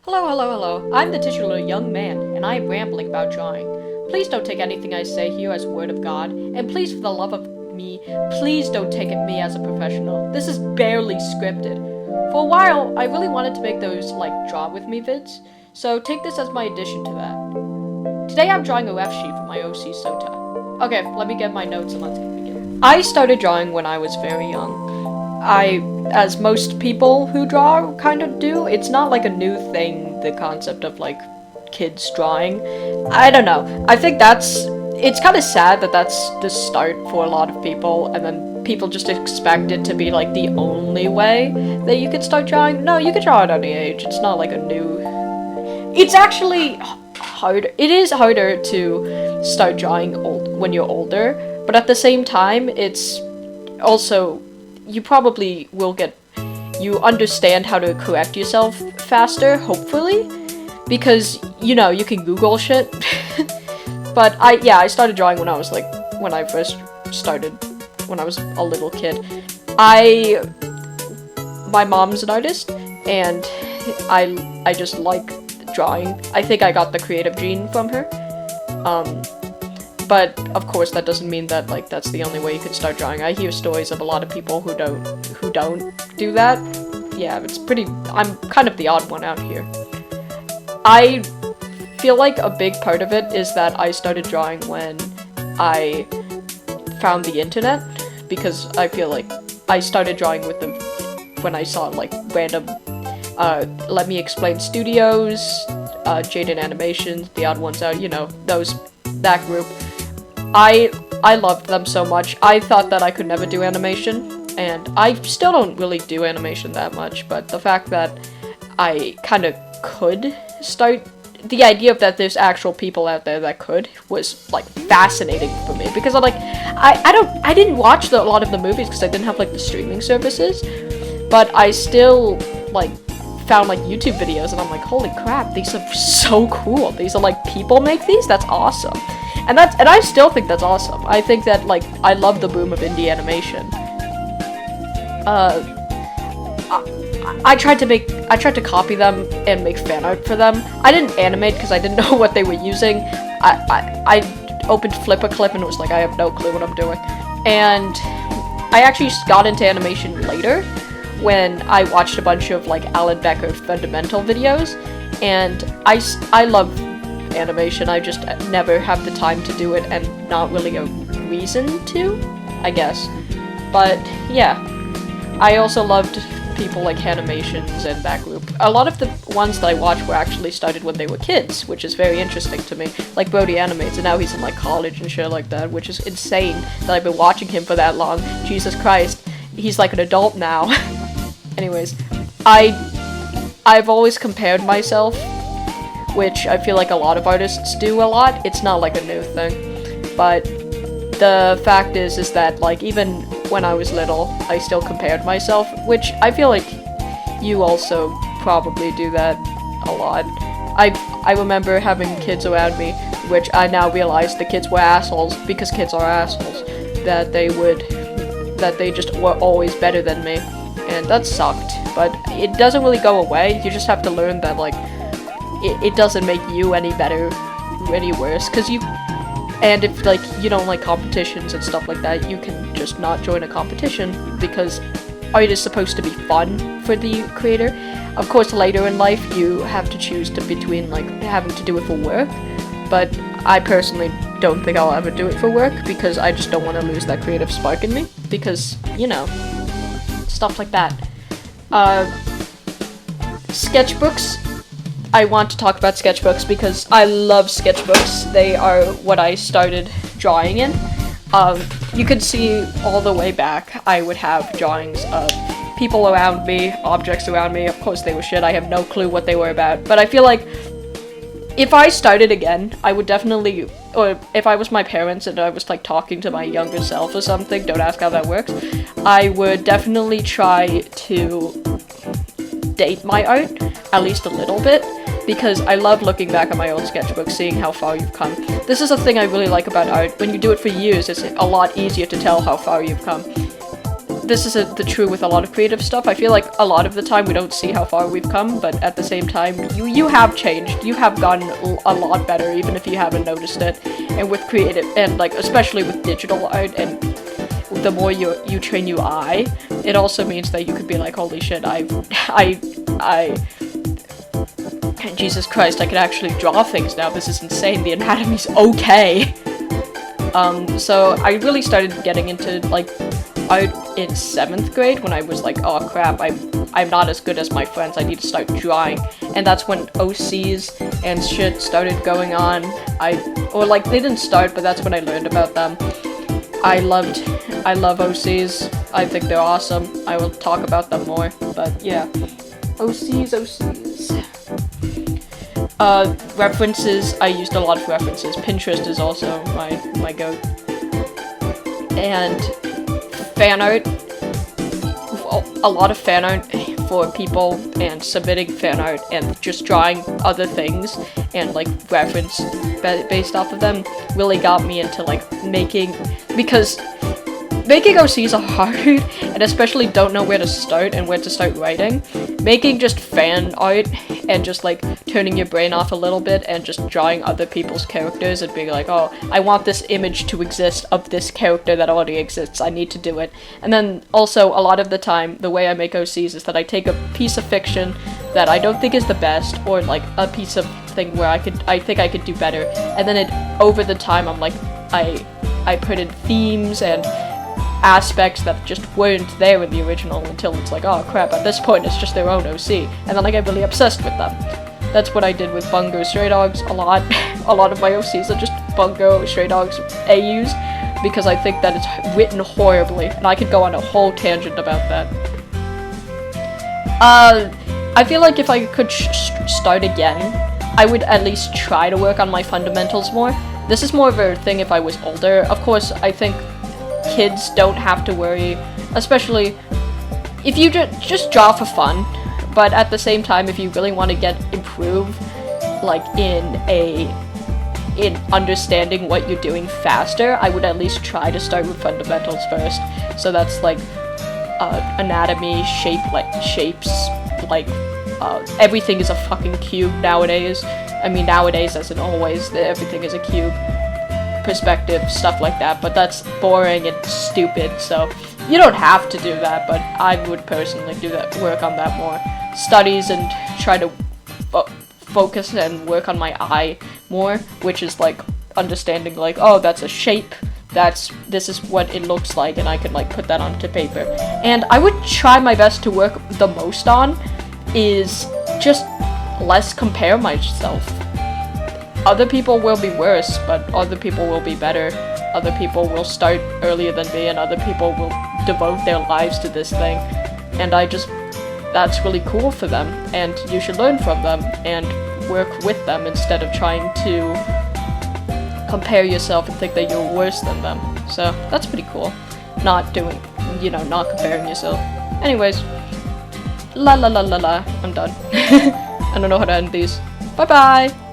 Hello, hello, hello. I'm the titular young man, and I am rambling about drawing. Please don't take anything I say here as word of God, and please, for the love of me, please don't take me as a professional. This is barely scripted. For a while, I really wanted to make those, draw with me vids, so take this as my addition to that. Today I'm drawing a ref sheet for my OC SOTA. Okay, let me get my notes and let's begin. I started drawing when I was very young. As most people who draw kind of do, it's not like a new thing, the concept of kids drawing. I don't know. I think it's kind of sad that that's the start for a lot of people, and then people just expect it to be the only way that you can start drawing. No, you can draw at any age. It's not like a new... It's actually harder. It is harder to start drawing when you're older, but at the same time, it's also... You probably will you understand how to correct yourself faster, hopefully, because, you can Google shit. But I started drawing when I was when I first started, when I was a little kid. My mom's an artist, and I just like drawing. I think I got the creative gene from her. But of course that doesn't mean that that's the only way you can start drawing. I hear stories of a lot of people who don't do that. Yeah, I'm kind of the odd one out here. I feel like a big part of it is that I started drawing when I found the internet, because I feel like I started drawing when I saw random Let Me Explain Studios, Jaden Animations, The Odd Ones Out, that group. I loved them so much. I thought that I could never do animation, and I still don't really do animation that much, but the fact that I kind of could start, the idea of that there's actual people out there that could was fascinating for me, because I didn't watch a lot of the movies because I didn't have the streaming services, but I still found YouTube videos, and I'm holy crap, these are so cool. These are people make these? That's awesome. And I still think that's awesome. I think that I love the boom of indie animation. I tried to copy them and make fan art for them. I didn't animate because I didn't know what they were using. I opened Flipperclip and it was I have no clue what I'm doing. And I actually got into animation later when I watched a bunch of Alan Becker fundamental videos, and I love animation. I just never have the time to do it, and not really a reason to, I guess. But yeah, I also loved people like Animations and that group. A lot of the ones that I watched were actually started when they were kids, which is very interesting to me. Brody Animates, and now he's in college and shit like that, which is insane that I've been watching him for that long. Jesus Christ, he's an adult now. Anyways, I've always compared myself, which I feel a lot of artists do a lot. It's not a new thing, but the fact is that even when I was little, I still compared myself, which I feel you also probably do that a lot. I remember having kids around me, which I now realize the kids were assholes, because kids are assholes, that they just were always better than me, and that sucked. But it doesn't really go away. You just have to learn that it doesn't make you any better or any worse, because and if you don't like competitions and stuff like that, you can just not join a competition, because art is supposed to be fun for the creator. Of course, later in life you have to choose between having to do it for work, but I personally don't think I'll ever do it for work, because I just don't want to lose that creative spark in me, because stuff like that. Sketchbooks. I want to talk about sketchbooks because I love sketchbooks. They are what I started drawing in. You could see all the way back, I would have drawings of people around me, objects around me. Of course they were shit, I have no clue what they were about. But I feel if I started again, I would definitely, or if I was my parents and I was talking to my younger self or something, don't ask how that works, I would definitely try to date my art, at least a little bit, because I love looking back at my old sketchbook, seeing how far you've come. This is a thing I really like about art. When you do it for years, it's a lot easier to tell how far you've come. this is the true with a lot of creative stuff. I feel like a lot of the time we don't see how far we've come, but at the same time, you have changed. You have gotten a lot better, even if you haven't noticed it. And with creative, and like especially with digital art, and the more you train your eye, it also means that you could be like, holy shit, Jesus Christ, I can actually draw things now. This is insane. The anatomy's okay. So I really started getting into like art in 7th grade when I was like, oh crap, I'm not as good as my friends. I need to start drawing. And that's when OCs and shit started going on. Or like they didn't start, but that's when I learned about them. I love OCs. I think they're awesome. I will talk about them more, but yeah. OCs. References, I used a lot of references. Pinterest is also my go. And fan art, a lot of fan art for people, and submitting fan art and just drawing other things and like reference based off of them really got me into like making, because making OCs are hard, and especially don't know where to start and where to start writing. Making just fan art and just like turning your brain off a little bit and just drawing other people's characters and being like, oh, I want this image to exist of this character that already exists, I need to do it. And then also a lot of the time, the way I make OCs is that I take a piece of fiction that I don't think is the best, or like a piece of thing where I think I could do better, and then over the time I'm like, I put in themes and aspects that just weren't there in the original until it's like, oh crap, at this point it's just their own OC, and then I get really obsessed with them. That's what I did with Bungo Stray Dogs a lot. A lot of my OCs are just Bungo Stray Dogs AUs, because I think that it's written horribly, and I could go on a whole tangent about that. I feel like if I could start again, I would at least try to work on my fundamentals more. This is more of a thing if I was older. Of course, I think kids don't have to worry, especially if you just draw for fun, but at the same time, if you really want to improve like in understanding what you're doing faster, I would at least try to start with fundamentals first. So that's like anatomy, shapes, like everything is a fucking cube nowadays. I mean, nowadays as in always, everything is a cube. Perspective, stuff like that, but that's boring and stupid, so you don't have to do that, but I would personally work on that more. Studies and try to focus and work on my eye more, which is like understanding like, oh, that's a shape, this is what it looks like, and I can like put that onto paper. And I would try my best to work the most on is just less compare myself. Other people will be worse, but other people will be better. Other people will start earlier than me, and other people will devote their lives to this thing. And that's really cool for them, and you should learn from them and work with them instead of trying to compare yourself and think that you're worse than them. So that's pretty cool. Not comparing yourself. Anyways, la, I'm done. I don't know how to end these. Bye bye!